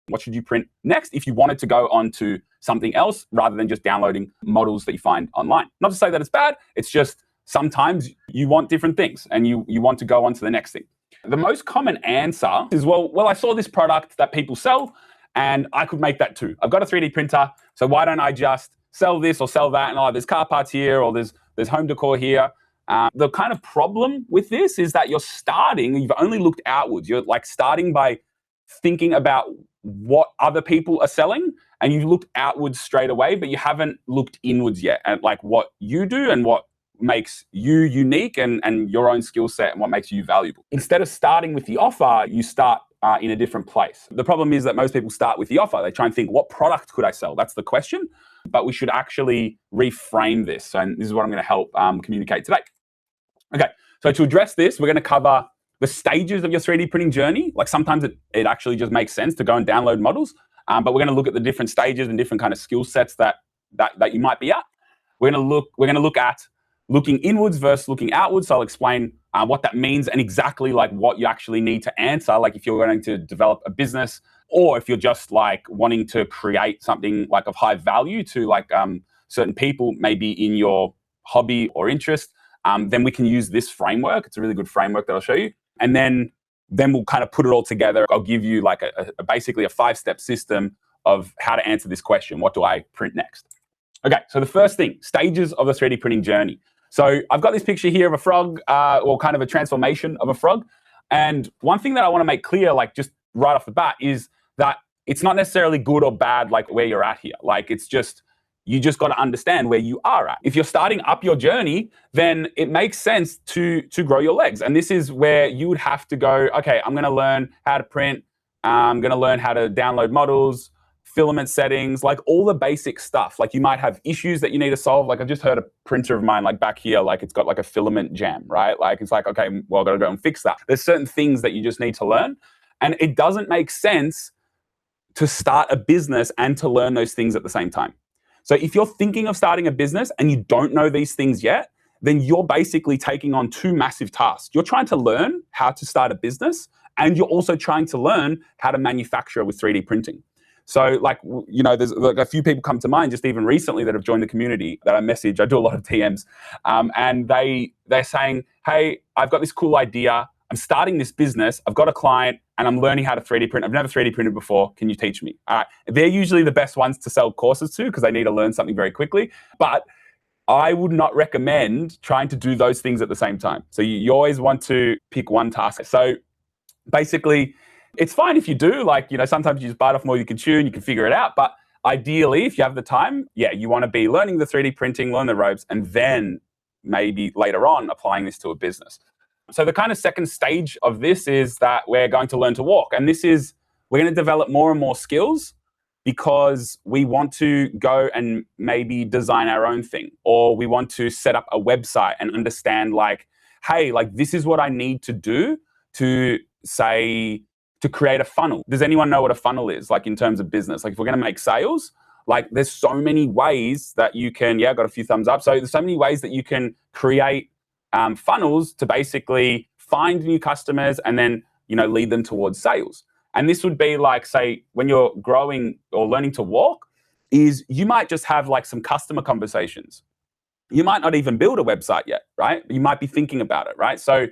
What should you print next if you wanted to go on to something else rather than just downloading models that you find online? Not to say that it's bad, it's just sometimes you want different things and you want to go on to the next thing. The most common answer is, well, I saw this product that people sell and I could make that too. I've got a 3D printer, so why don't I just sell this or sell that? And there's car parts here or there's home decor here. The kind of problem with this is that you've only looked outwards. You're like starting by thinking about what other people are selling and you looked outwards straight away, but you haven't looked inwards yet at like what you do and what makes you unique and your own skill set and what makes you valuable. Instead of starting with the offer, you start in a different place. The problem is that most people start with the offer. They try and think, what product could I sell? That's the question. But we should actually reframe this. And this is what I'm going to help communicate today. Okay, so to address this, we're going to cover the stages of your 3D printing journey. Like sometimes it actually just makes sense to go and download models, but we're going to look at the different stages and different kind of skill sets that you might be at. We're going to look at looking inwards versus looking outwards. So I'll explain what that means and exactly like what you actually need to answer. Like if you're going to develop a business or if you're just like wanting to create something like of high value to like certain people, maybe in your hobby or interest, then we can use this framework. It's a really good framework that I'll show you. And then we'll kind of put it all together. I'll give you like basically a 5-step system of how to answer this question. What do I print next? Okay, so the first thing, stages of the 3D printing journey. So I've got this picture here of a frog, or kind of a transformation of a frog. And one thing that I want to make clear, like just right off the bat, is that it's not necessarily good or bad, like where you're at here. Like it's just, you just got to understand where you are at. If you're starting up your journey, then it makes sense to grow your legs. And this is where you would have to go, okay, I'm going to learn how to print. I'm going to learn how to download models, filament settings, like all the basic stuff. Like you might have issues that you need to solve. Like I've just heard a printer of mine, like back here, like it's got like a filament jam, right? Like it's like, okay, well, I've got to go and fix that. There's certain things that you just need to learn. And it doesn't make sense to start a business and to learn those things at the same time. So if you're thinking of starting a business and you don't know these things yet, then you're basically taking on 2 massive tasks. You're trying to learn how to start a business and you're also trying to learn how to manufacture with 3D printing. So like, you know, there's like a few people come to mind just even recently that have joined the community that I message. I do a lot of TMs and they're saying, hey, I've got this cool idea. I'm starting this business. I've got a client and I'm learning how to 3D print. I've never 3D printed before. Can you teach me? All right. They're usually the best ones to sell courses to because they need to learn something very quickly. But I would not recommend trying to do those things at the same time. So you always want to pick one task. So basically, it's fine if you do. Like, you know, sometimes you just bite off more you can chew and you can figure it out. But ideally, if you have the time, yeah, you want to be learning the 3D printing, learn the ropes, and then maybe later on applying this to a business. So the kind of second stage of this is that we're going to learn to walk. And this is, we're going to develop more and more skills because we want to go and maybe design our own thing, or we want to set up a website and understand like, hey, like this is what I need to do to say, to create a funnel. Does anyone know what a funnel is? Like in terms of business, like if we're going to make sales, like there's so many ways that you can, yeah, got a few thumbs up. So there's so many ways that you can create funnels to basically find new customers and then, you know, lead them towards sales. And this would be like, say, when you're growing or learning to walk, is you might just have like some customer conversations. You might not even build a website yet, right? You might be thinking about it, right? So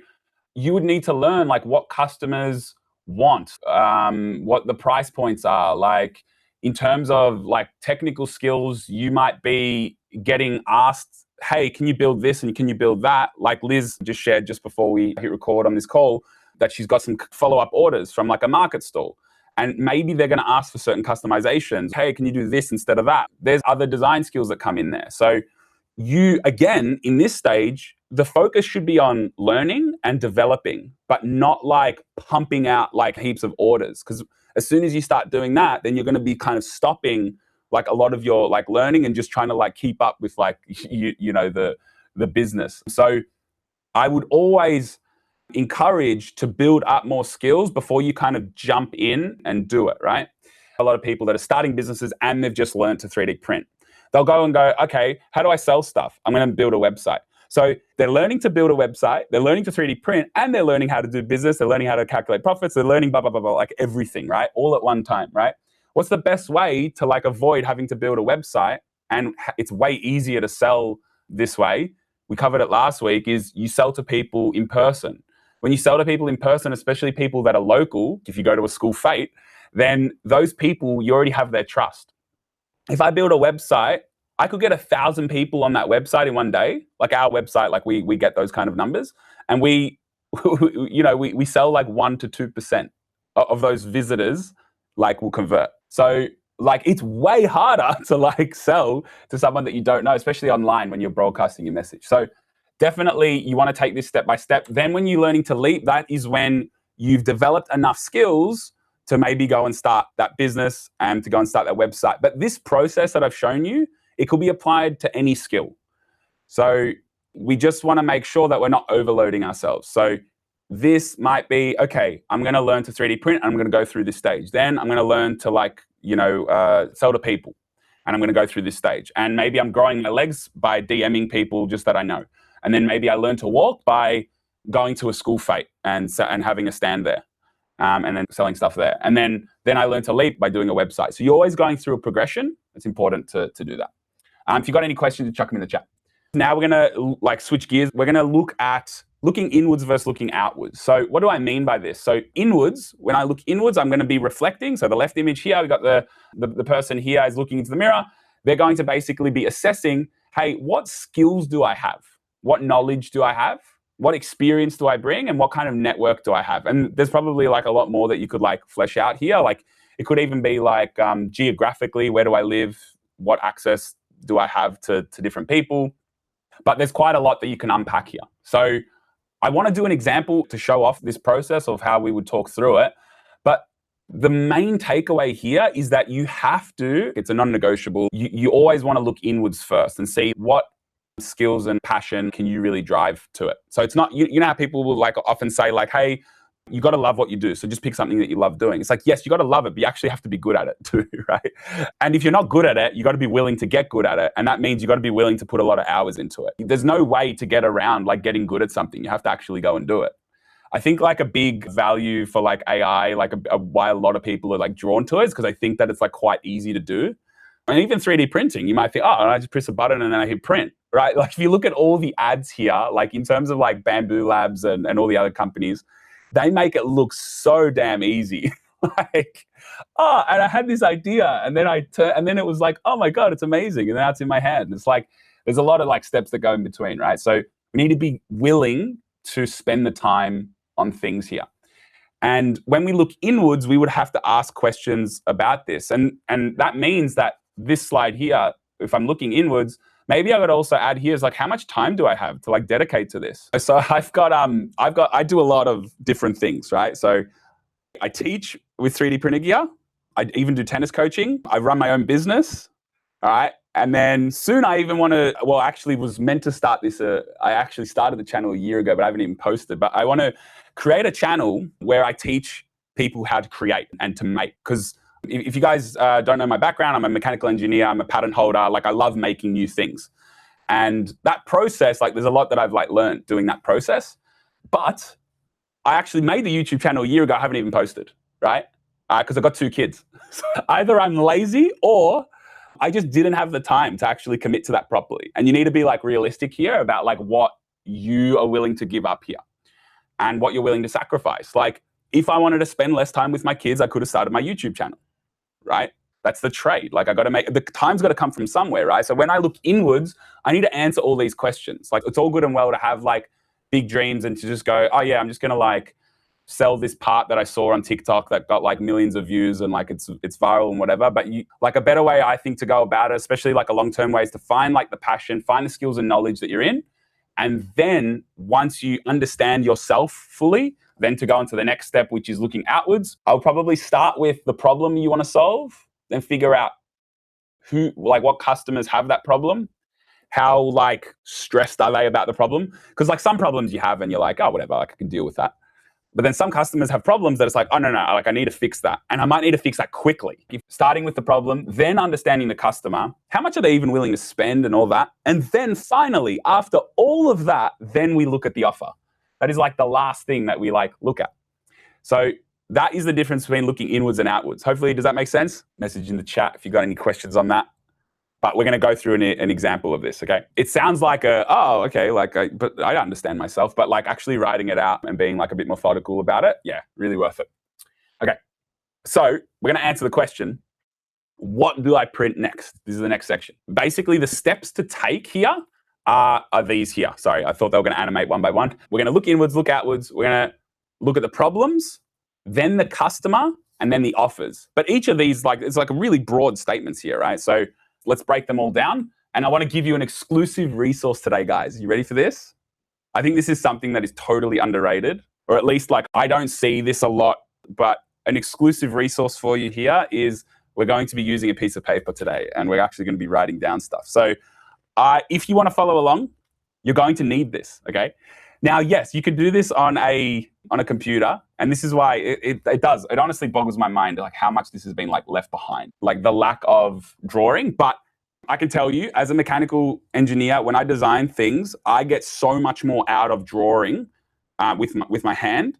you would need to learn like what customers want, what the price points are. Like in terms of like technical skills, you might be getting asked, hey, can you build this and can you build that? Like Liz just shared just before we hit record on this call that she's got some follow-up orders from like a market stall. And maybe they're going to ask for certain customizations. Hey, can you do this instead of that? There's other design skills that come in there. So you, again, in this stage, the focus should be on learning and developing, but not like pumping out like heaps of orders. Because as soon as you start doing that, then you're going to be kind of stopping like a lot of your like learning and just trying to like keep up with like, you know, the business. So I would always encourage to build up more skills before you kind of jump in and do it, right? A lot of people that are starting businesses and they've just learned to 3D print. They'll go and go, okay, how do I sell stuff? I'm going to build a website. So they're learning to build a website, they're learning to 3D print, and they're learning how to do business, they're learning how to calculate profits, they're learning blah, blah, blah, blah, like everything, right? All at one time, right? what's the best way to like avoid having to build a website? And it's way easier to sell this way. We covered it last week, is you sell to people in person. When you sell to people in person, especially people that are local, if you go to a school fete, then those people, you already have their trust. If I build a website, I could get 1,000 people on that website in one day. Like our website, like we get those kind of numbers, and we sell like 1 to 2% of those visitors like will convert. So like it's way harder to like sell to someone that you don't know, especially online when you're broadcasting your message. So definitely you want to take this step by step. Then when you're learning to leap, that is when you've developed enough skills to maybe go and start that business and to go and start that website. But this process that I've shown you, it could be applied to any skill. So we just want to make sure that we're not overloading ourselves. So this might be, okay, I'm going to learn to 3D print and I'm going to go through this stage. Then I'm going to learn to like, sell to people and I'm going to go through this stage. And maybe I'm growing my legs by DMing people just that I know. And then maybe I learn to walk by going to a school fete and having a stand there. And then selling stuff there. And then I learned to leap by doing a website. So you're always going through a progression. It's important to do that. If you've got any questions, chuck them in the chat. Now we're going to like switch gears. We're going to look at looking inwards versus looking outwards. So what do I mean by this? So inwards, when I look inwards, I'm going to be reflecting. So the left image here, we've got the person here is looking into the mirror. They're going to basically be assessing, hey, what skills do I have? What knowledge do I have? What experience do I bring? And what kind of network do I have? And there's probably like a lot more that you could like flesh out here. Like it could even be like geographically, where do I live? What access do I have to different people? But there's quite a lot that you can unpack here. So I want to do an example to show off this process of how we would talk through it. But the main takeaway here is that you have to, it's a non-negotiable, you always want to look inwards first and see what skills and passion can you really drive to it. So it's not, you know how people will like often say like, hey, you got to love what you do. So just pick something that you love doing. It's like, yes, you got to love it, but you actually have to be good at it too, right? And if you're not good at it, you got to be willing to get good at it. And that means you got to be willing to put a lot of hours into it. There's no way to get around like getting good at something. You have to actually go and do it. I think like a big value for like AI, like why a lot of people are like drawn to it is because I think that it's like quite easy to do. And even 3D printing, you might think, oh, I just press a button and then I hit print, right? Like if you look at all the ads here, like in terms of like Bamboo Labs and all the other companies, they make it look so damn easy. Like, oh, and I had this idea and then and then it was like, oh my God, it's amazing. And now it's in my hand. It's like, there's a lot of like steps that go in between, right? So we need to be willing to spend the time on things here. And when we look inwards, we would have to ask questions about this. And that means that this slide here, if I'm looking inwards, maybe I would also add here is like, how much time do I have to like dedicate to this? So I do a lot of different things, right? So I teach with 3D printer gear. I even do tennis coaching. I run my own business, all right? And then soon I even want to, well, actually was meant to start this. I actually started the channel a year ago, but I haven't even posted. But I want to create a channel where I teach people how to create and to make. Because if you guys don't know my background, I'm a mechanical engineer. I'm a patent holder. Like I love making new things. And that process, like there's a lot that I've like learned doing that process. But I actually made the YouTube channel a year ago. I haven't even posted, right? Because I've got 2 kids. So either I'm lazy or I just didn't have the time to actually commit to that properly. And you need to be like realistic here about like what you are willing to give up here and what you're willing to sacrifice. Like if I wanted to spend less time with my kids, I could have started my YouTube channel, right? That's the trade. Like I got to make, the time's got to come from somewhere, right? So when I look inwards, I need to answer all these questions. Like it's all good and well to have like big dreams and to just go, oh yeah, I'm just going to like sell this part that I saw on TikTok that got like millions of views and like it's viral and whatever. But you like a better way, I think, to go about it, especially like a long-term way, is to find like the passion, find the skills and knowledge that you're in. And then once you understand yourself fully, then to go into the next step, which is looking outwards. I'll probably start with the problem you want to solve, then figure out what customers have that problem, how like stressed are they about the problem? Because like some problems you have and you're like, oh, whatever, like I can deal with that. But then some customers have problems that it's like, oh, no, like I need to fix that. And I might need to fix that quickly. Starting with the problem, then understanding the customer, how much are they even willing to spend and all that? And then finally, after all of that, then we look at the offer. That is like the last thing that we like look at. So that is the difference between looking inwards and outwards. Hopefully, does that make sense? Message in the chat if you've got any questions on that. But we're going to go through an example of this, okay? It sounds like but I understand myself, but like actually writing it out and being like a bit methodical about it, yeah, really worth it. Okay, so we're going to answer the question, what do I print next? This is the next section. Basically, the steps to take here are these here. Sorry, I thought they were going to animate one by one. We're going to look inwards, look outwards. We're going to look at the problems, then the customer, and then the offers. But each of these, it's like a really broad statements here, right? So let's break them all down. And I want to give you an exclusive resource today, guys. You ready for this? I think this is something that is totally underrated, or at least I don't see this a lot, but an exclusive resource for you here is we're going to be using a piece of paper today, and we're actually going to be writing down stuff. So if you want to follow along, you're going to need this, okay? Now, yes, you could do this on a computer, and this is why it honestly boggles my mind, how much this has been left behind, the lack of drawing. But I can tell you, as a mechanical engineer, when I design things, I get so much more out of drawing with my hand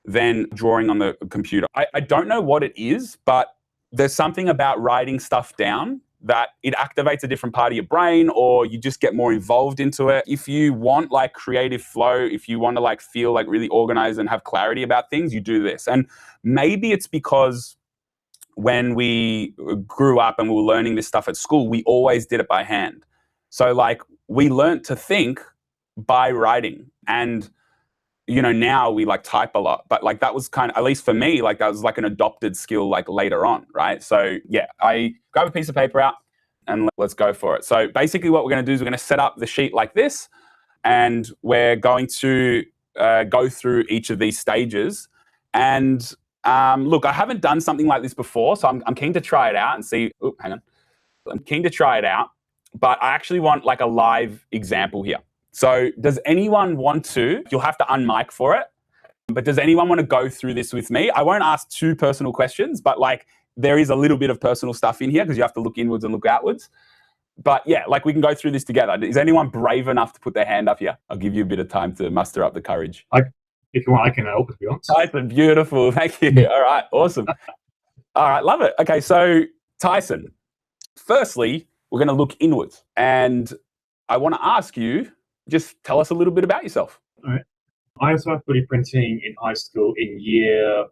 than drawing on the computer. I don't know what it is, but there's something about writing stuff down that it activates a different part of your brain, or you just get more involved into it. If you want creative flow, if you want to feel really organized and have clarity about things, you do this. And maybe it's because when we grew up and we were learning this stuff at school, we always did it by hand. So we learned to think by writing. And now we type a lot, but that was kind of, at least for me, that was an adopted skill later on, right? So yeah, I grab a piece of paper out and let's go for it. So basically what we're going to do is we're going to set up the sheet like this, and we're going to go through each of these stages. And look, I haven't done something like this before, so I'm keen to try it out and see. Oh, hang on. I'm keen to try it out, but I actually want a live example here. So does anyone want to, you'll have to unmic for it, but does anyone want to go through this with me? I won't ask too personal questions, but there is a little bit of personal stuff in here because you have to look inwards and look outwards. But yeah, we can go through this together. Is anyone brave enough to put their hand up here? I'll give you a bit of time to muster up the courage. If you want, I can help if you want. Tyson, beautiful. Thank you. All right, awesome. All right, love it. Okay, so Tyson, firstly, we're going to look inwards. And I want to ask you, just tell us a little bit about yourself. All right. I started 3D printing in high school in year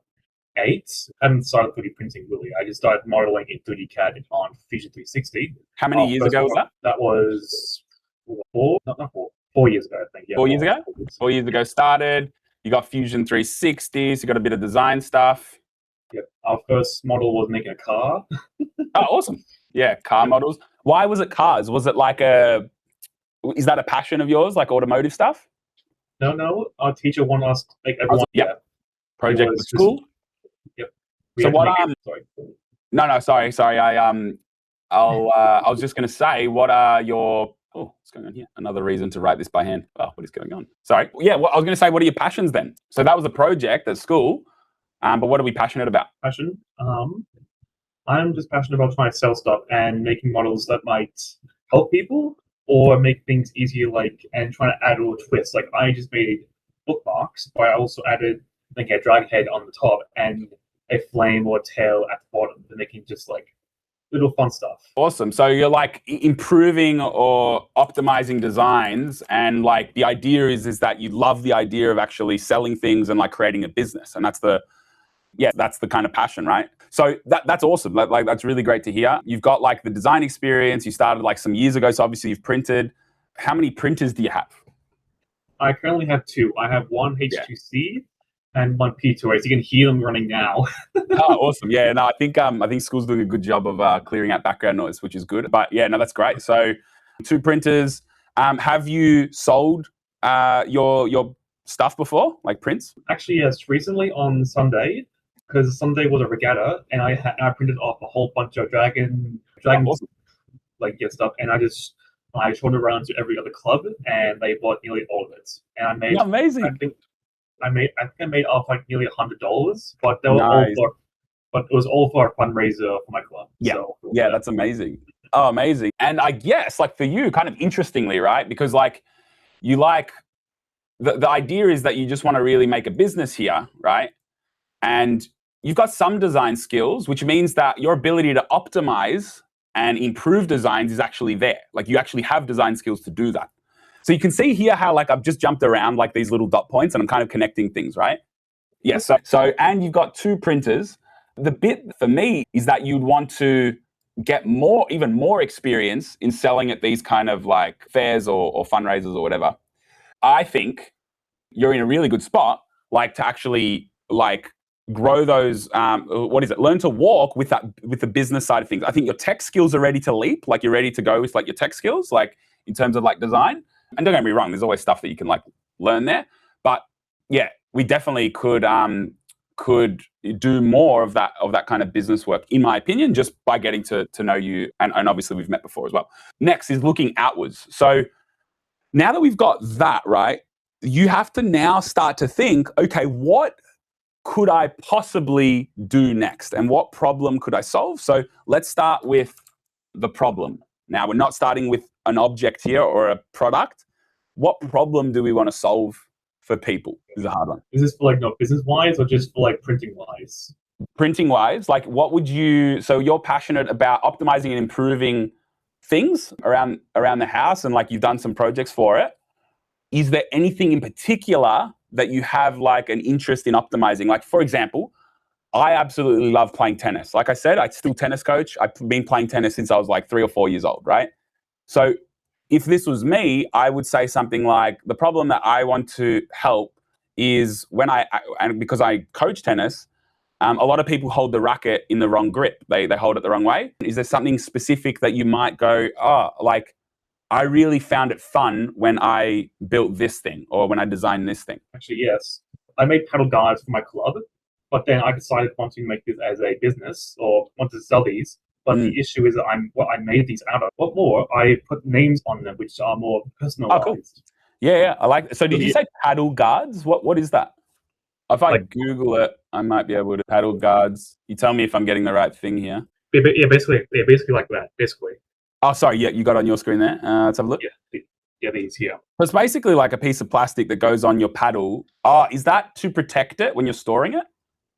8. I haven't started 3D printing really. I just started modeling in 3D CAD on Fidgets 360. How many years ago was that? That was 4 years ago, I think. Yeah, 4 years ago? 4 years ago started. You got Fusion 360s. You got a bit of design stuff. Yep. Our first model was making a car. Oh, awesome. Yeah, car models. Why was it cars? Was it is that a passion of yours, automotive stuff? No. Our teacher wanted us, everyone. Yeah. Project was school. Yep. So what? Sorry. No. Sorry. I was just going to say, what are your? Oh, what's going on here? Another reason to write this by hand. Oh, what is going on? Sorry. Yeah. Well, I was going to say, what are your passions then? So that was a project at school, but what are we passionate about? Passion. I'm just passionate about trying to sell stuff and making models that might help people, or make things easier, and trying to add a little twist. I just made bookmarks, but I also added a drag head on the top and a flame or a tail at the bottom, and making just little fun stuff. Awesome. So you're improving or optimizing designs, and the idea is that you love the idea of actually selling things and creating a business, and that's the kind of passion, right? So that's awesome. That's really great to hear. You've got the design experience. You started some years ago, so obviously you've printed. How many printers do you have? I currently have 2. I have one H2C and one P2A. So you can hear them running now. Oh, awesome. Yeah, no, I think school's doing a good job of clearing out background noise, which is good. But yeah, no, that's great. So 2 printers. Have you sold your stuff before, prints? Actually, yes. Recently on Sunday, because Sunday was a regatta, and I printed off a whole bunch of dragon awesome. Stuff, and I showed it around to every other club, and they bought nearly all of it. And I made amazing. I think I made off nearly $100, but they were all but it was all for a fundraiser for my club. Yeah, so, yeah, that's amazing. Oh, amazing. And I guess for you, kind of interestingly, right? Because you the idea is that you just want to really make a business here, right? And you've got some design skills, which means that your ability to optimize and improve designs is actually there. Like you actually have design skills to do that. So you can see here how like I've just jumped around like these little dot points and I'm kind of connecting things, right? Yeah, so and you've got 2 printers. The bit for me is that you'd want to get even more experience in selling at these kind of like fairs or fundraisers or whatever. I think you're in a really good spot, like to actually like grow those. Learn to walk with the business side of things. I think your tech skills are ready to leap. Like you're ready to go with like your tech skills, like in terms of like design. And don't get me wrong, there's always stuff that you can like learn there. But yeah, we definitely could do more of that kind of business work, in my opinion, just by getting to know you. And obviously we've met before as well. Next is looking outwards. So now that we've got that, right, you have to now start to think, okay, what could I possibly do next? And what problem could I solve? So let's start with the problem. Now, we're not starting with an object here or a product. What problem do we want to solve for people? This is a hard one. Is this for like not business-wise or just for like printing-wise? Printing-wise, like what would you... So you're passionate about optimizing and improving things around the house and like you've done some projects for it. Is there anything in particular that you have like an interest in optimizing? Like, for example, I absolutely love playing tennis. Like I said, I still tennis coach. I've been playing tennis since I was like 3 or 4 years old, right? So if this was me, I would say something like, the problem that I want to help is and because I coach tennis, a lot of people hold the racket in the wrong grip. They hold it the wrong way. Is there something specific that you might go, like, I really found it fun when I built this thing or when I designed this thing? Actually, yes. I made paddle guards for my club, but then I decided wanting to make this as a business or wanted to sell these. But the issue is that what I made these out of. What more, I put names on them which are more personalized. Oh, cool. Yeah, I like it. So did you say paddle guards? What is that? If I Google it, I might be able to. Paddle guards. You tell me if I'm getting the right thing here. Yeah, basically like that, basically. Oh, sorry, yeah, you got it on your screen there. Let's have a look. Yeah, these here. So it's basically like a piece of plastic that goes on your paddle. Oh, is that to protect it when you're storing it?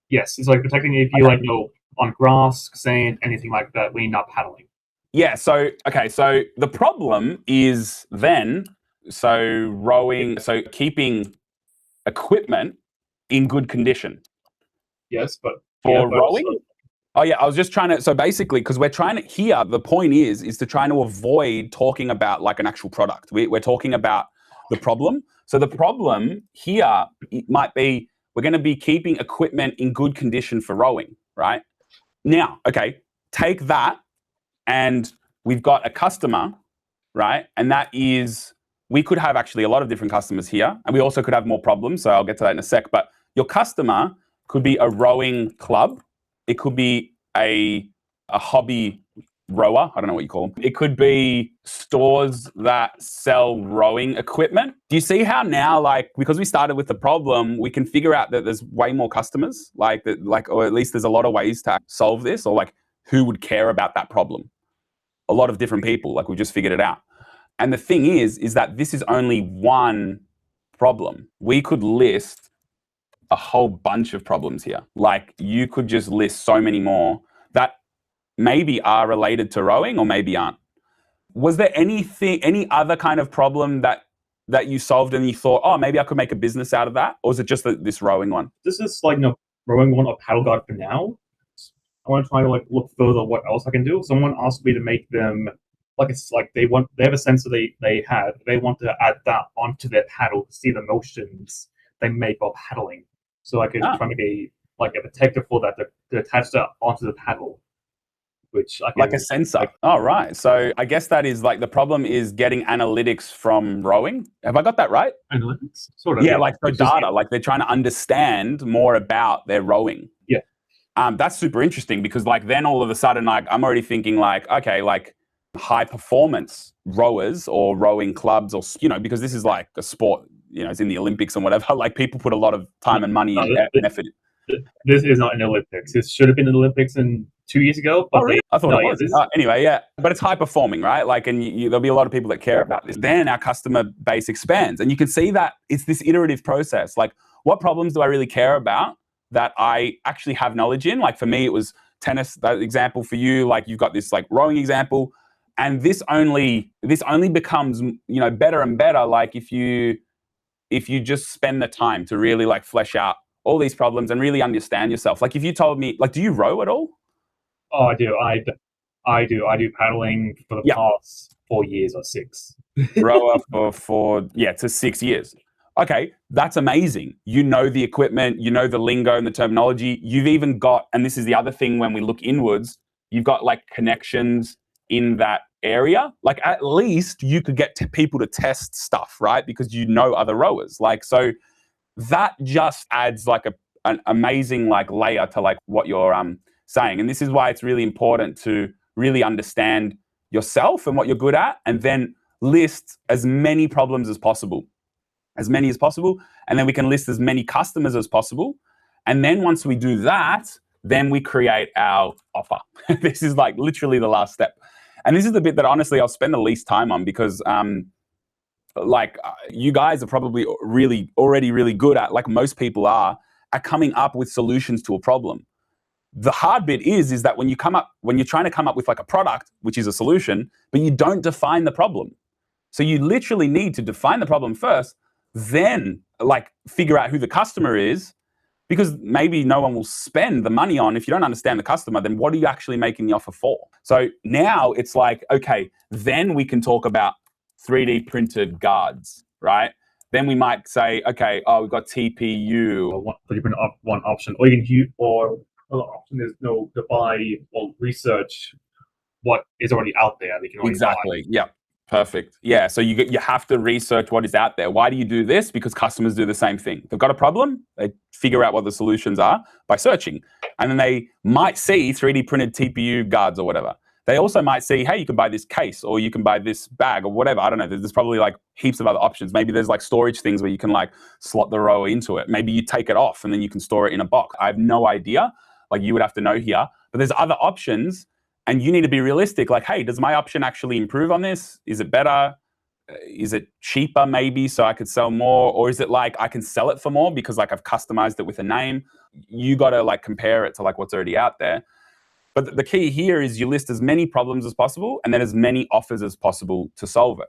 Yes, it's like protecting it if you like go on grass, sand, anything like that when you're not paddling. Yeah, so the problem is then, keeping equipment in good condition. Yes, but for rowing? Oh yeah, I was just trying to, so basically, because we're trying to, here, the point is to try to avoid talking about like an actual product. We're talking about the problem. So the problem here, it might be, we're going to be keeping equipment in good condition for rowing, right? Now, okay, take that and we've got a customer, right? And that is, we could have actually a lot of different customers here, and we also could have more problems. So I'll get to that in a sec. But your customer could be a rowing club. It could be a hobby rower. I don't know what you call them. It could be stores that sell rowing equipment. Do you see how now, like, because we started with the problem, we can figure out that there's way more customers, or at least there's a lot of ways to solve this, or like who would care about that problem? A lot of different people, like we just figured it out. And the thing is that this is only one problem. We could list a whole bunch of problems here. Like you could just list so many more that maybe are related to rowing or maybe aren't. Was there any other kind of problem that you solved and you thought, oh, maybe I could make a business out of that? Or is it just this rowing one? This is like rowing one or paddle guard for now. I want to try to like look further what else I can do. Someone asked me to make them they have a sensor they have. They want to add that onto their paddle to see the motions they make while paddling. So I could try to make a protector for that to attach that onto the paddle. Which I can, like a sensor. Oh, right. So I guess that is like the problem is getting analytics from rowing. Have I got that right? Analytics? Sort of. Yeah, like so data. Like they're trying to understand more about their rowing. Yeah. That's super interesting because like then all of a sudden like I'm already thinking like, okay, like high performance rowers or rowing clubs or, because this is like a sport, it's in the Olympics and whatever, like people put a lot of time and money and effort. This is not an Olympics. This should have been an Olympics 2 years ago. But really? I thought it was. Anyway, yeah. But it's high performing, right? Like, and there'll be a lot of people that care about this. Then our customer base expands. And you can see that it's this iterative process. Like, what problems do I really care about that I actually have knowledge in. Like for me, it was tennis, that example. For you, like you've got this like rowing example. And this only becomes, better and better. Like if you just spend the time to really like flesh out all these problems and really understand yourself. Like if you told me, like, do you row at all? Oh, I do. I do. I do paddling for the Yeah. past 4 years or 6. Rower for to 6 years. Okay, that's amazing. You know the equipment, you know the lingo and the terminology. You've even got, and this is the other thing when we look inwards, you've got like connections in that area. Like at least you could get people to test stuff, right? Because you know other rowers. Like so that just adds like an amazing like layer to like what you're saying. And this is why it's really important to really understand yourself and what you're good at, and then list as many problems as possible, and then we can list as many customers as possible. And then once we do that, then we create our offer. This is like literally the last step. And this is the bit that honestly I'll spend the least time on, because you guys are probably already really good at, like most people are, at coming up with solutions to a problem. The hard bit is that when you're trying to come up with like a product, which is a solution, but you don't define the problem. So you literally need to define the problem first, then like figure out who the customer is, because maybe no one will spend the money on, if you don't understand the customer, then what are you actually making the offer for? So now it's like, okay, then we can talk about 3D printed guards, right? Then we might say, okay, we've got TPU. One option, or you can use, or another option is to buy or research what is already out there. They can already Exactly. buy. Yeah. Perfect. Yeah. So you have to research what is out there. Why do you do this? Because customers do the same thing. They've got a problem. They figure out what the solutions are by searching. And then they might see 3D printed TPU guards or whatever. They also might see, hey, you can buy this case, or you can buy this bag or whatever. I don't know. There's probably like heaps of other options. Maybe there's like storage things where you can like slot the rower into it. Maybe you take it off and then you can store it in a box. I have no idea. Like you would have to know here. But there's other options. And you need to be realistic, like, hey, does my option actually improve on this? Is it better? Is it cheaper maybe so I could sell more? Or is it like I can sell it for more because like I've customized it with a name? You got to like compare it to like what's already out there. But the key here is you list as many problems as possible and then as many offers as possible to solve it.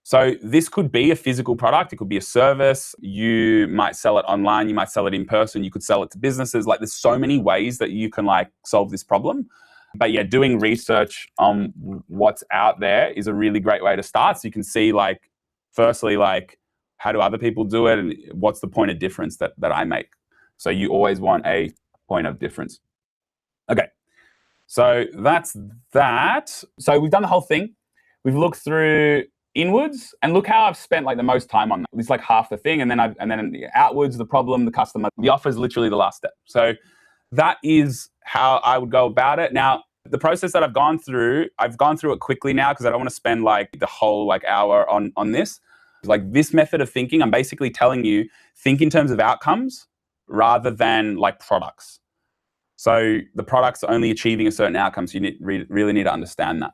So this could be a physical product. It could be a service. You might sell it online. You might sell it in person. You could sell it to businesses. Like there's so many ways that you can like solve this problem. But yeah, doing research on what's out there is a really great way to start. So you can see like, firstly, like how do other people do it and what's the point of difference that I make? So you always want a point of difference. Okay, so that's that. So we've done the whole thing. We've looked through inwards, and look how I've spent like the most time on that. It's like half the thing, and then outwards, the problem, the customer, the offer is literally the last step. So that is how I would go about it. Now, the process that I've gone through it quickly now because I don't want to spend like the whole like hour on this. Like this method of thinking, I'm basically telling you, think in terms of outcomes rather than like products. So the product's only achieving a certain outcome, so you really need to understand that.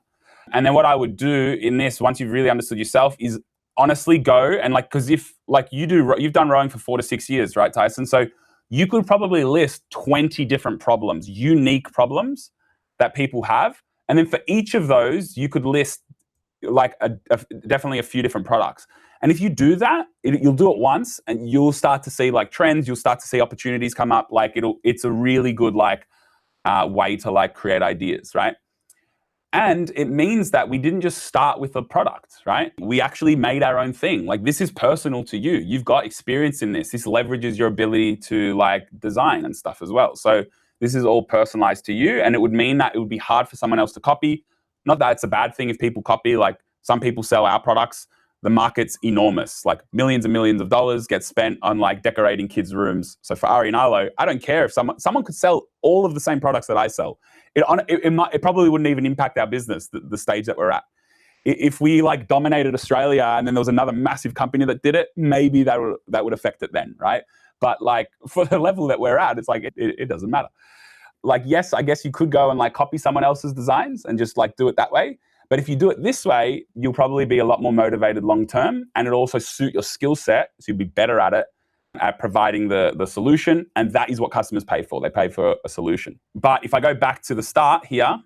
And then what I would do in this, once you've really understood yourself, is honestly go and like, because if like you've done rowing for 4 to 6 years, right, Tyson? So you could probably list 20 different problems, unique problems that people have. And then for each of those, you could list like definitely a few different products. And if you do that, you'll do it once and you'll start to see like trends, you'll start to see opportunities come up. Like it's a really good like way to like create ideas, right? And it means that we didn't just start with a product, right? We actually made our own thing. Like this is personal to you. You've got experience in this. This leverages your ability to like design and stuff as well. So this is all personalized to you. And it would mean that it would be hard for someone else to copy. Not that it's a bad thing if people copy. Like some people sell our products. The market's enormous. Like millions and millions of dollars get spent on like decorating kids' rooms. So for Ari and Arlo, I don't care if someone could sell all of the same products that I sell. It probably wouldn't even impact our business, the stage that we're at. If we like dominated Australia and then there was another massive company that did it, maybe that would affect it then, right? But like for the level that we're at, it's like it doesn't matter. Like, yes, I guess you could go and like copy someone else's designs and just like do it that way. But if you do it this way, you'll probably be a lot more motivated long term, and it'll also suit your skill set, so you'll be better at it. at providing the solution, and that is what customers pay for. They pay for a solution. But if I go back to the start here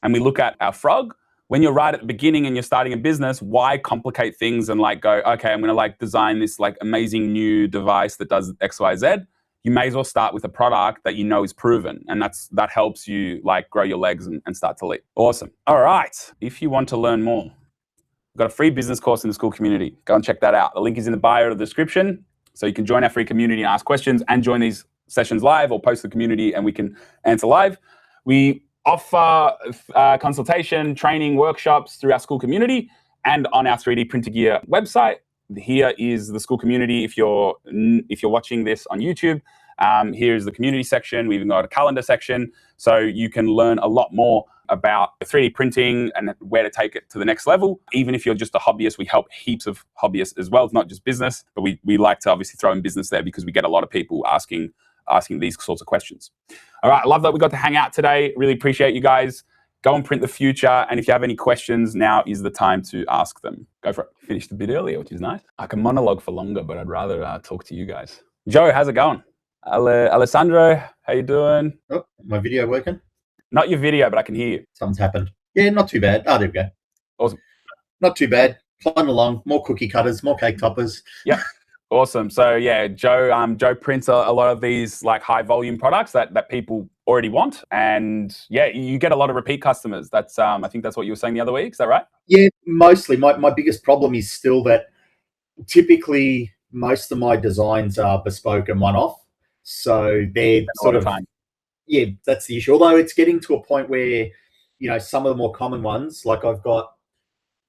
and we look at our frog, when you're right at the beginning and you're starting a business, why complicate things and like go, okay, I'm going to like design this like amazing new device that does X, Y, Z. You may as well start with a product that you know is proven, and that helps you like grow your legs and start to leap. Awesome. All right. If you want to learn more, we've got a free business course in the school community. Go and check that out. The link is in the bio of the description, so you can join our free community and ask questions and join these sessions live, or post the community and we can answer live. We offer consultation, training, workshops through our school community and on our 3D printer gear website. Here is the school community. If you're watching this on YouTube, here's the community section. We've even got a calendar section, so you can learn a lot more about 3D printing and where to take it to the next level. Even if you're just a hobbyist, we help heaps of hobbyists as well. It's not just business, but we like to obviously throw in business there because we get a lot of people asking these sorts of questions. All right, I love that we got to hang out today. Really appreciate you guys. Go and print the future. And if you have any questions, now is the time to ask them. Go for it. Finished a bit earlier, which is nice. I can monologue for longer, but I'd rather talk to you guys. Joe, how's it going? Alessandro, how you doing? Oh, my video working? Not your video, but I can hear you. Something's happened. Yeah, not too bad. Oh, there we go. Awesome. Not too bad. Plodding along. More cookie cutters, more cake toppers. Yep. Awesome. So yeah, Joe prints a lot of these like high volume products that people already want, and yeah, you get a lot of repeat customers. That's I think that's what you were saying the other week. Is that right? Yeah, mostly. My biggest problem is still that typically most of my designs are bespoke and one-off, so they're sort of time. Yeah, that's the issue. Although it's getting to a point where, you know, some of the more common ones, like I've got,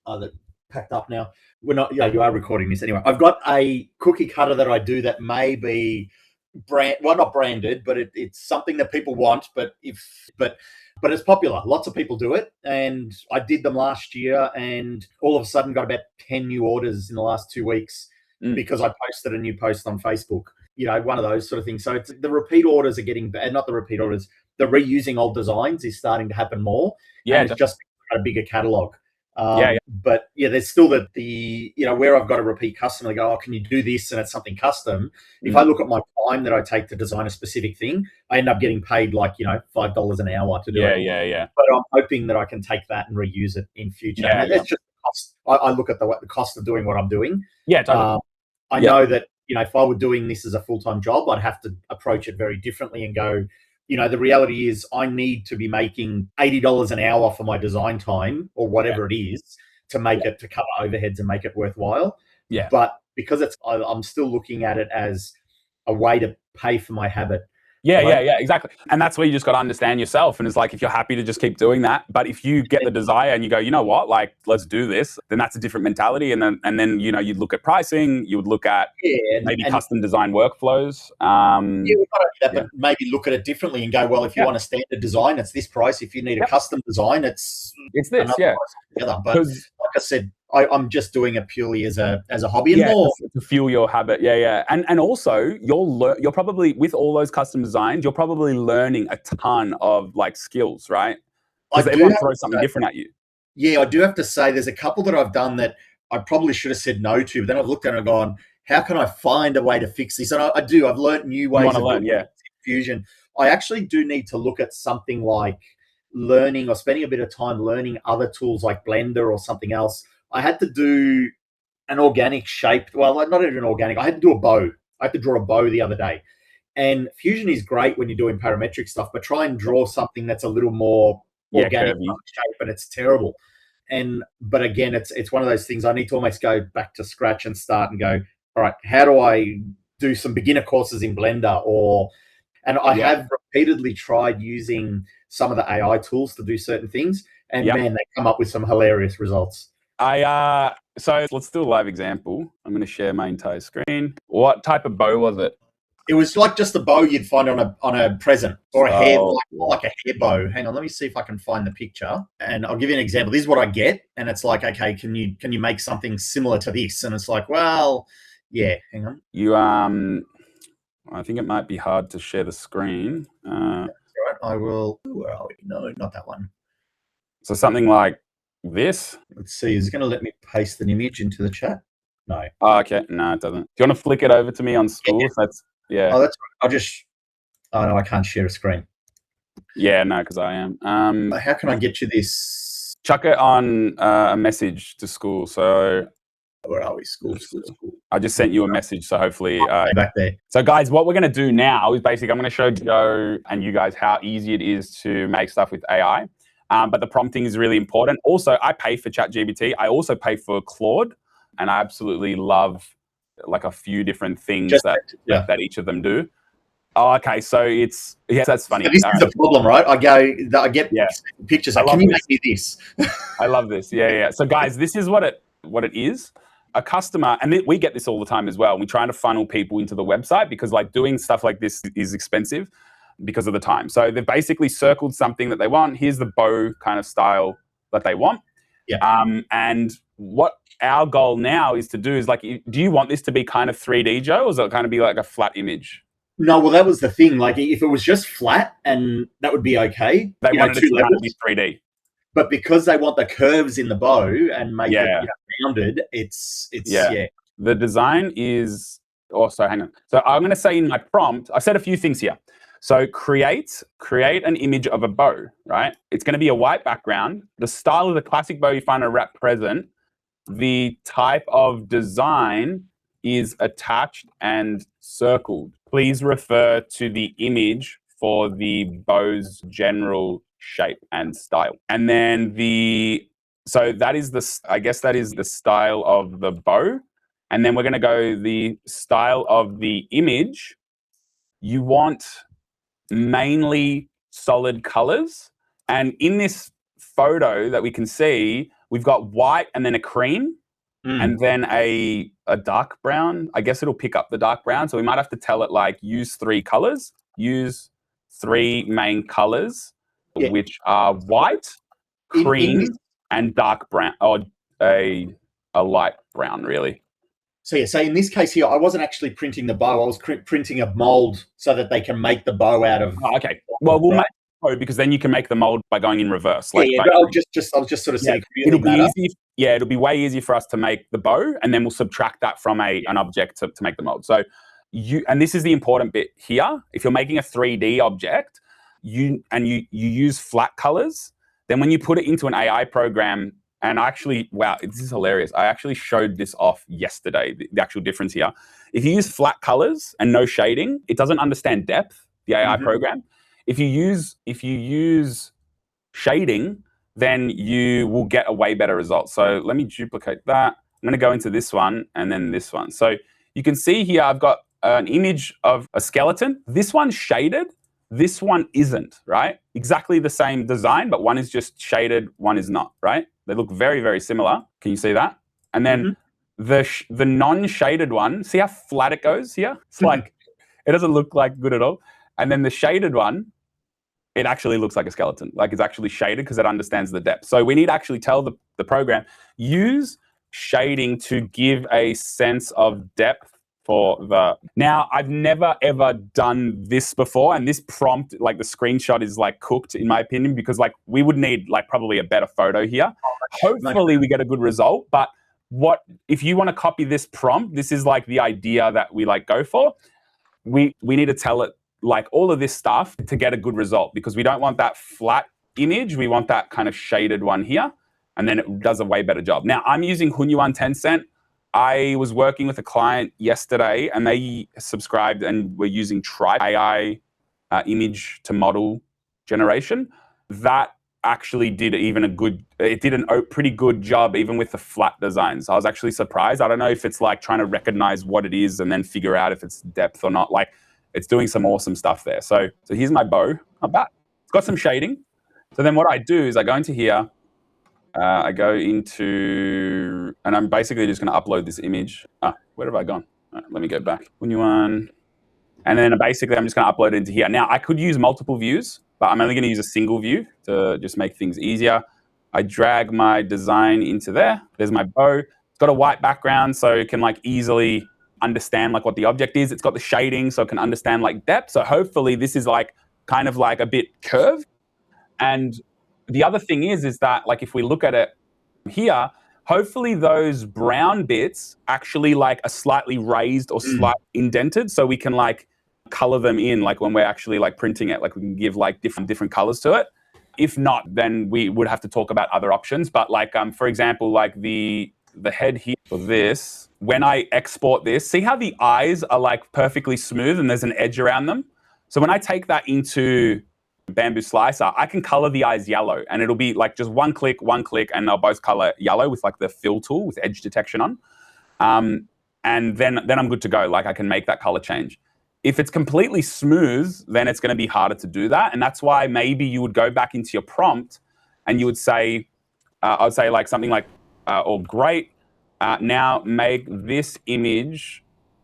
they're packed up now. We're not, yeah, you are recording this anyway. I've got a cookie cutter that I do that may be not branded, but it's something that people want. But it's popular. Lots of people do it, and I did them last year, and all of a sudden got about 10 new orders in the last 2 weeks because I posted a new post on Facebook. You know, one of those sort of things. So it's the repeat orders are getting bad. Not the repeat orders. The reusing old designs is starting to happen more. Yeah, and it's just a bigger catalog. Yeah. But yeah, there's still the you know, where I've got a repeat customer, they go, oh, can you do this? And it's something custom. If I look at my time that I take to design a specific thing, I end up getting paid like, you know, $5 an hour to do it. Yeah. But I'm hoping that I can take that and reuse it in future. Yeah, and that's just the cost. I look at the cost of doing what I'm doing. Yeah, totally. I know that, you know, if I were doing this as a full-time job, I'd have to approach it very differently and go, you know, the reality is I need to be making $80 an hour for my design time or whatever it is to make it, to cover overheads and make it worthwhile. Yeah. But because I'm still looking at it as a way to pay for my habit. Yeah, exactly. And that's where you just got to understand yourself. And it's like, if you're happy to just keep doing that, but if you get the desire and you go, you know what, like, let's do this, then that's a different mentality. And then you know, you'd look at pricing, you would look at maybe custom design workflows. But maybe look at it differently and go, well, if you want a standard design, it's this price. If you need a custom design, it's this, yeah. But like I said, I'm just doing it purely as a hobby and more to fuel your habit. Yeah. And also you're probably, with all those custom designs, you're probably learning a ton of like skills, right? Because everyone throws something different at you. Yeah, I do have to say there's a couple that I've done that I probably should have said no to, but then I've looked at it and gone, how can I find a way to fix this? And I've learned new ways of doing Fusion. I actually do need to look at something like learning or spending a bit of time learning other tools like Blender or something else. I had to do an organic shape. Well, not even organic. I had to do a bow. I had to draw a bow the other day. And Fusion is great when you're doing parametric stuff, but try and draw something that's a little more organic shape, and it's terrible. But again, it's one of those things I need to almost go back to scratch and start and go, all right, how do I do some beginner courses in Blender? And I have repeatedly tried using some of the AI tools to do certain things, and man, they come up with some hilarious results. So let's do a live example. I'm going to share my entire screen. What type of bow was it? It was like just a bow you'd find on a present, or a hair, like a hair bow. Hang on, let me see if I can find the picture, and I'll give you an example. This is what I get, and it's like, okay, can you make something similar to this? And it's like, well, yeah. Hang on. You I think it might be hard to share the screen. That's all right. I will. Where are we? No, not that one. So something like this. Let's see. Is it going to let me paste an image into the chat? No. Oh, okay. No, it doesn't. Do you want to flick it over to me on school? Yeah. That's yeah. Oh, that's right. Oh no, I can't share a screen. Yeah, no, because I am. How can I get you this? Chuck it on a message to school. So Where are we? School. I just sent you a message, so hopefully Back there. So guys, what we're going to do now is basically I'm going to show Joe and you guys how easy it is to make stuff with AI. But the prompting is really important. Also, I pay for ChatGPT. I also pay for Claude, and I absolutely love like a few different things that each of them do. Oh, okay. So it's that's funny. So this is the problem, right? I get pictures. Like, can you make me this? I love this. Yeah. So guys, this is what it is. A customer, and we get this all the time as well. We're trying to funnel people into the website because like doing stuff like this is expensive because of the time. So they've basically circled something that they want. Here's the bow kind of style that they want. Yeah. And what our goal now is to do is like, do you want this to be kind of 3D, Joe, or is it kind of be like a flat image? No, well, that was the thing. Like, if it was just flat, and that would be okay. They wanted it to kind of be 3D. But because they want the curves in the bow and make it rounded, it's The design is also, hang on. So I'm going to say in my prompt, I said a few things here. So create an image of a bow, right? It's going to be a white background. The style of the classic bow you find in a wrap present. The type of design is attached and circled. Please refer to the image for the bow's general shape and style. And then so that is the style of the bow. And then we're going to go the style of the image. You want mainly solid colors. And in this photo that we can see, we've got white and then a cream and then a dark brown. I guess it'll pick up the dark brown. So we might have to tell it like use 3 colors, use 3 main colors, which are white, cream, and dark brown, or a light brown, really. So in this case here, I wasn't actually printing the bow. I was printing a mold so that they can make the bow out of. Oh, okay. Well, we'll make the bow because then you can make the mold by going in reverse. But I'll just sort of see. It'll be easy. Yeah, it'll be way easier for us to make the bow, and then we'll subtract that from an object to make the mold. So and this is the important bit here. If you're making a 3D object, you use flat colors, then when you put it into an AI program, and wow, this is hilarious. I actually showed this off yesterday, the actual difference here. If you use flat colors and no shading, it doesn't understand depth, the AI program. If you use shading, then you will get a way better result. So let me duplicate that. I'm going to go into this one and then this one. So you can see here I've got an image of a skeleton. This one's shaded. This one isn't, right? Exactly the same design, but one is just shaded, one is not, right? They look very, very similar. Can you see that? And then the non-shaded one, see how flat it goes here? It's like, it doesn't look like good at all. And then the shaded one, it actually looks like a skeleton. Like it's actually shaded because it understands the depth. So we need to actually tell the program, use shading to give a sense of depth Now, I've never ever done this before, and this prompt, like the screenshot is like cooked in my opinion, because like we would need like probably a better photo here. Hopefully we get a good result, but if you want to copy this prompt, this is like the idea that we like go for. We need to tell it like all of this stuff to get a good result, because we don't want that flat image. We want that kind of shaded one here, and then it does a way better job. Now, I'm using Hunyuan Tencent. I was working with a client yesterday, and they subscribed and were using Tribe AI image to model generation. That actually did a pretty good job, even with the flat designs. I was actually surprised. I don't know if it's like trying to recognize what it is and then figure out if it's depth or not. Like it's doing some awesome stuff there. So here's my bow. Not bad. It's got some shading. So then what I do is I go into here. I go into, and I'm basically just going to upload this image. Where have I gone? Let me go back. And then basically I'm just going to upload it into here. Now, I could use multiple views, but I'm only going to use a single view to just make things easier. I drag my design into there. There's my bow. It's got a white background, so it can like easily understand like what the object is. It's got the shading, so it can understand like depth. So hopefully this is like kind of like a bit curved. And the other thing is that like if we look at it here, hopefully those brown bits actually like are slightly raised or slightly indented, so we can like color them in, like when we're actually like printing it, like we can give like different colors to it. If not, then we would have to talk about other options. But like, for example, like the head here for this, when I export this, see how the eyes are like perfectly smooth and there's an edge around them? So when I take that into Bamboo Slicer, I can color the eyes yellow, and it'll be like just one click, and they'll both color yellow with like the fill tool with edge detection on. And then I'm good to go. Like I can make that color change. If it's completely smooth, then it's going to be harder to do that. And that's why maybe you would go back into your prompt and you would say, I'd say like something like, oh, great, now make this image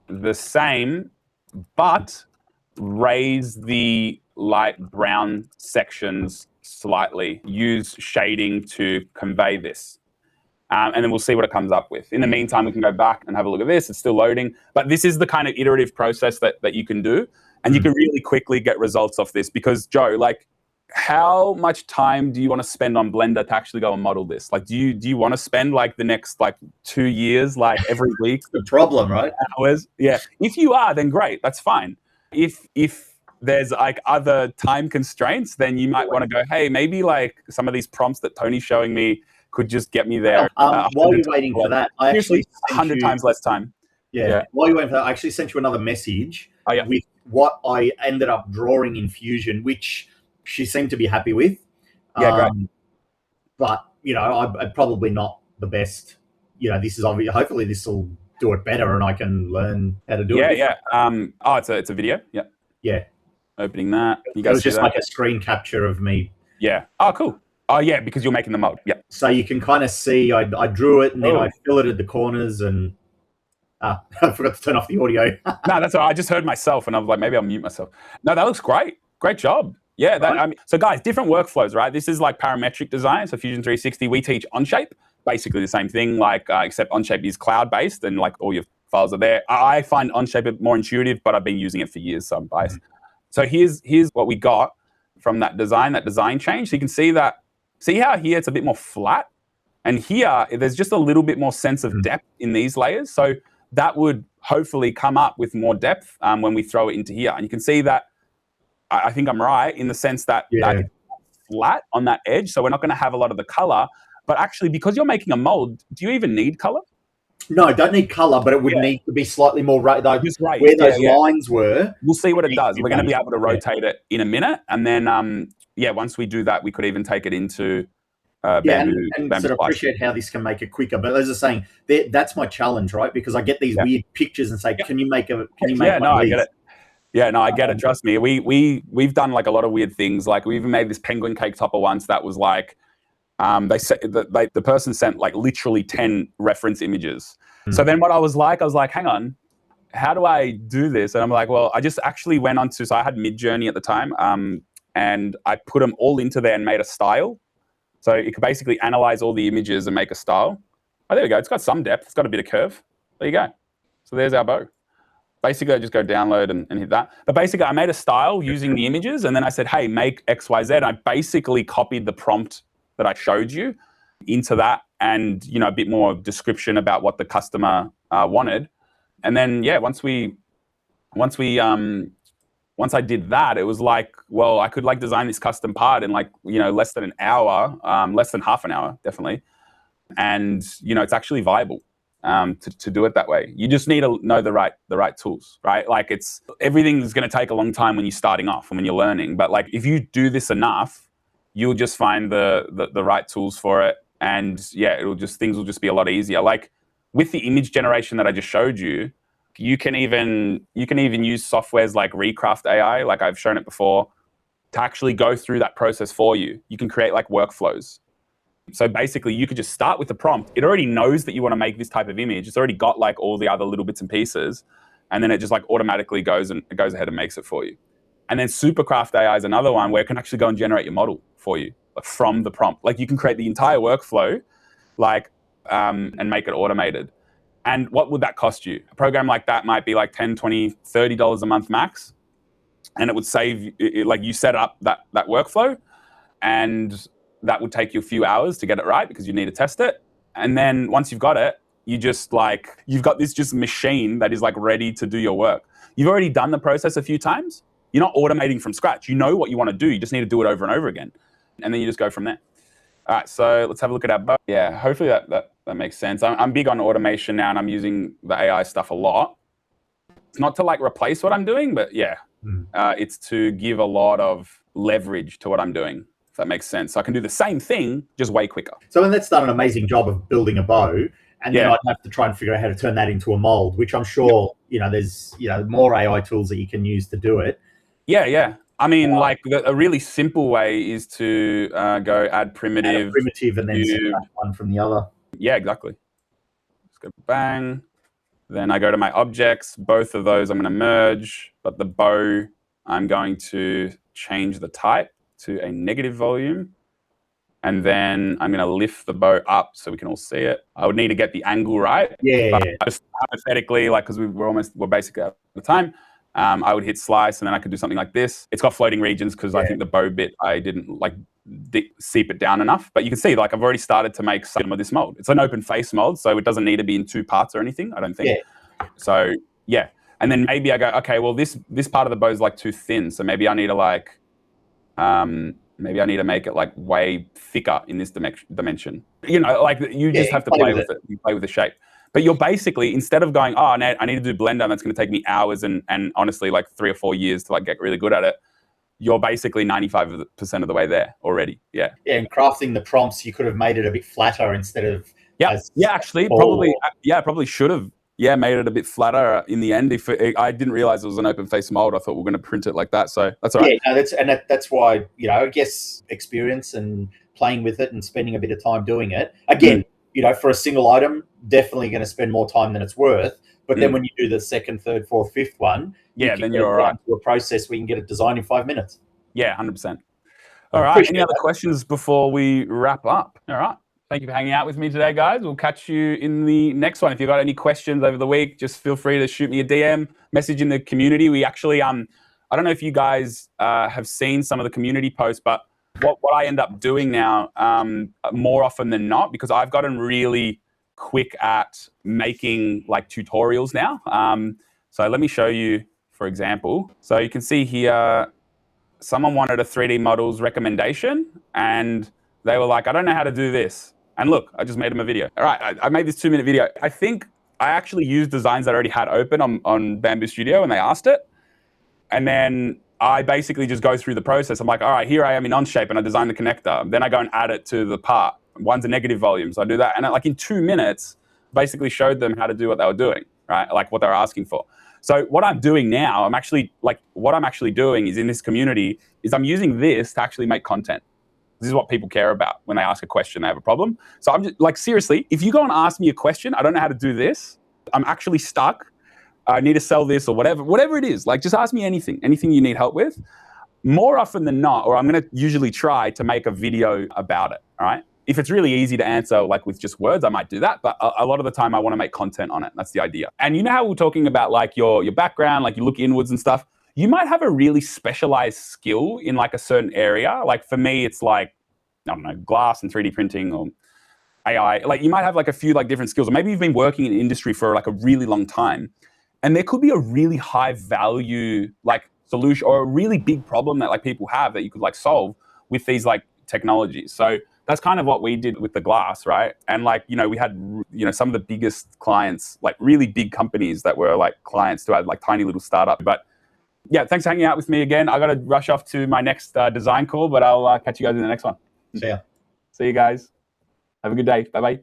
the same, but raise the light brown sections slightly. Use shading to convey this. And then we'll see what it comes up with. In the meantime, we can go back and have a look at this. It's still loading. But this is the kind of iterative process that you can do. And you can really quickly get results off this. Because, Joe, like, how much time do you want to spend on Blender to actually go and model this? Like, do you want to spend, like, the next, like, 2 years, like, every week? The problem, right? Hours? Yeah. If you are, then great. That's fine. If there's, like, other time constraints, then you might want to go, hey, maybe, like, some of these prompts that Tony's showing me could just get me there. While you're waiting for that, I actually 100 times less time. Yeah. While you're waiting for that, I actually sent you another message with what I ended up drawing in Fusion, which she seemed to be happy with. Yeah, great. But, you know, I'm probably not the best. You know, this is obvious. Hopefully this will do it better and I can learn how to do it. Yeah. It's a video. Yeah. Yeah. Opening that. You it guys was just that? like a screen capture of me. Yeah. Oh, cool. Oh, yeah, because you're making the mold. Yeah. So you can kind of see I drew it and then I filleted the corners and I forgot to turn off the audio. No, that's all right. I just heard myself and I was like, maybe I'll mute myself. No, that looks great. Great job. Yeah. So guys, different workflows, right? This is like parametric design. So Fusion 360, we teach Onshape, basically the same thing, like except Onshape is cloud-based and like all your files are there. I find Onshape more intuitive, but I've been using it for years, so I'm biased. So here's what we got from that design change. So you can see that. See how here it's a bit more flat? And here, there's just a little bit more sense of depth in these layers. So that would hopefully come up with more depth when we throw it into here. And you can see that I think I'm right in the sense that that is flat on that edge. So we're not going to have a lot of the color. But actually, because you're making a mold, do you even need color? No, don't need color, but it would need to be slightly more where those lines were. We'll see what it does. We're going to be able to rotate it in a minute. And then, once we do that, we could even take it into Bamboo. And sort of appreciate how this can make it quicker. But as I was saying, that's my challenge, right? Because I get these weird pictures and say, can you make I get it. Yeah, no, I get it. Trust me. We've done like a lot of weird things. Like we even made this penguin cake topper once that was like, the person sent like literally 10 reference images. So then what I was like, hang on, how do I do this? And I'm like, well, I just actually went on to, so I had Midjourney at the time, and I put them all into there and made a style. So it could basically analyze all the images and make a style. Oh, there we go. It's got some depth. It's got a bit of curve. There you go. So there's our bow. Basically, I just go download and hit that. But basically, I made a style using the images, and then I said, hey, make X, Y, Z. And I basically copied the prompt that I showed you into that and, a bit more description about what the customer wanted. And then, once I did that, it was like, well, I could like design this custom part in like, less than an hour, less than half an hour, definitely. And, it's actually viable to do it that way. You just need to know the right tools, right? Like everything's going to take a long time when you're starting off and when you're learning. But like, if you do this enough, you'll just find the right tools for it. And things will just be a lot easier. Like with the image generation that I just showed you, you can even use softwares like Recraft AI, like I've shown it before, to actually go through that process for you. You can create like workflows. So basically, you could just start with the prompt. It already knows that you want to make this type of image. It's already got like all the other little bits and pieces, and then it just like automatically goes ahead and makes it for you. And then Supercraft AI is another one where it can actually go and generate your model for you from the prompt. Like you can create the entire workflow, and make it automated. And what would that cost you? A program like that might be like $10, $20, $30 a month max. And it would save, like you set up that workflow, and that would take you a few hours to get it right because you need to test it. And then once you've got it, you just like, you've got this just machine that is like ready to do your work. You've already done the process a few times. You're not automating from scratch. You know what you want to do. You just need to do it over and over again. And then you just go from there. All right, so let's have a look at our bow. Yeah, hopefully that makes sense. I'm big on automation now, and I'm using the AI stuff a lot. It's not to like replace what I'm doing, but yeah, it's to give a lot of leverage to what I'm doing, if that makes sense. So I can do the same thing, just way quicker. So then that's done an amazing job of building a bow, and then I'd have to try and figure out how to turn that into a mold, which I'm sure, there's, more AI tools that you can use to do it. Yeah. I mean, like a really simple way is to go add primitive. And then subtract one from the other. Yeah, exactly. Just go bang. Then I go to my objects. Both of those I'm going to merge, but the bow, I'm going to change the type to a negative volume. And then I'm going to lift the bow up so we can all see it. I would need to get the angle right. Yeah. Just hypothetically, like, because we're basically out of time, I would hit slice, and then I could do something like this. It's got floating regions because I think the bow bit, I didn't like seep it down enough. But you can see, like, I've already started to make some of this mold. It's an open face mold, so it doesn't need to be in 2 parts or anything, I don't think. Yeah. So, yeah. And then maybe I go, okay, well, this part of the bow is like too thin, so maybe I need to like, make it like way thicker in this dimension. Like you just have to play with it. You play with the shape. But you're basically, instead of going, I need to do Blender, and that's going to take me hours and honestly like 3 or 4 years to like get really good at it, you're basically 95% of the way there already. Yeah. Yeah, and crafting the prompts, you could have made it a bit flatter instead of. Probably should have. Yeah, made it a bit flatter in the end. I didn't realize it was an open face mold. I thought we were going to print it like that. So that's all right. Yeah, that's why, I guess experience and playing with it and spending a bit of time doing it. Again, for a single item, definitely going to spend more time than it's worth. But then when you do the 2nd, 3rd, 4th, 5th one, then you're all right. To a process where you can get it designed in 5 minutes. Yeah, 100%. All right. Any other questions before we wrap up? All right. Thank you for hanging out with me today, guys. We'll catch you in the next one. If you've got any questions over the week, just feel free to shoot me a DM, message in the community. We actually, I don't know if you guys have seen some of the community posts, but what I end up doing now, more often than not, because I've gotten really quick at making like tutorials now. So let me show you, for example. So you can see here, someone wanted a 3D models recommendation, and they were like, I don't know how to do this. And look, I just made them a video. All right, I made this 2-minute video. I think I actually used designs that I already had open on Bamboo Studio, and they asked it. And then I basically just go through the process. I'm like, all right, here I am in Onshape, and I design the connector. Then I go and add it to the part. One's a negative volume, so I do that. And like in 2 minutes, basically showed them how to do what they were doing, right? Like what they were asking for. So what I'm doing now, what I'm actually doing is in this community is I'm using this to actually make content. This is what people care about when they ask a question, they have a problem. So I'm just like, seriously, if you go and ask me a question, I don't know how to do this, I'm actually stuck, I need to sell this or whatever it is, like just ask me anything you need help with. More often than not, or I'm going to usually try to make a video about it, all right? If it's really easy to answer, like with just words, I might do that. But a lot of the time I want to make content on it. That's the idea. And you know how we're talking about like your background, like you look inwards and stuff? You might have a really specialized skill in like a certain area. Like for me, it's like, I don't know, glass and 3D printing or AI. Like you might have like a few like different skills, or maybe you've been working in the industry for like a really long time. And there could be a really high value like solution or a really big problem that like people have that you could like solve with these like technologies. So that's kind of what we did with the glass, right? And like, we had, some of the biggest clients, like really big companies that were like clients to have like tiny little startup. But yeah, thanks for hanging out with me again. I got to rush off to my next design call, but I'll catch you guys in the next one. See ya. See you guys. Have a good day. Bye-bye.